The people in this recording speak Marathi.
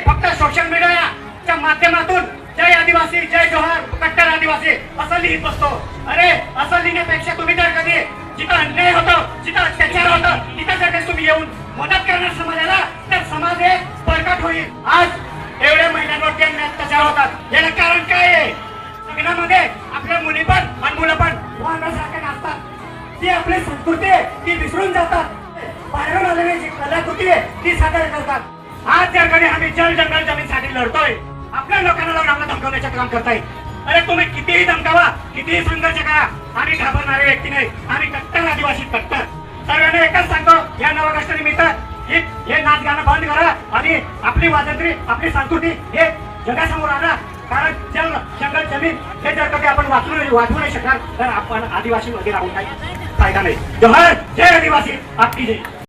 फक्त सोशल मीडियाच्या माध्यमातून जय आदिवासी जय जोहार कट्टर आदिवासी असं लिहित बसतो. अरे असं लिहिण्यापेक्षा तुम्ही जर कधी जिथं अन्याय होतो जिथं अत्याचार होतं तिथं जर कधी तुम्ही येऊन मदत करणार समाजाला तर समाज एक बळकट होईल. आज एवढ्या महिलांवरती अन्याय अत्याचार होतात याला कारण काय आहे? लग्नामध्ये आपल्या मुली पण आणि मुलं पण वाहनासारखे नाचतात. ती आपली संस्कृती आहे ती विसरून जातात. बाहेरून आलेली जी कलाकृती आहे ती सादर करतात. आज जर कधी आम्ही जल जंगल जमीनसाठी लढतोय आपल्या लोकांना लावून आम्हाला धमकावण्याचे काम करताय. अरे तुम्ही कितीही धमकावा कितीही संघर्ष करा आम्ही घाबरणारे व्यक्ती नाही. आम्ही कट्टर आदिवासी कट्टर. सर्वांना एकच सांगतो या 9 ऑगस्ट निमित्त हे नाच गाणं बंद करा आणि आपली वाजंत्री आपली संस्कृती हे जगासमोर आणा. कारण जल जंगल जमीन हे जर कधी आपण वाचवू नाही शकणार तर आपण आदिवासी मध्ये राहून काही फायदा नाही. जोहार जय आदिवासी आपकी जय.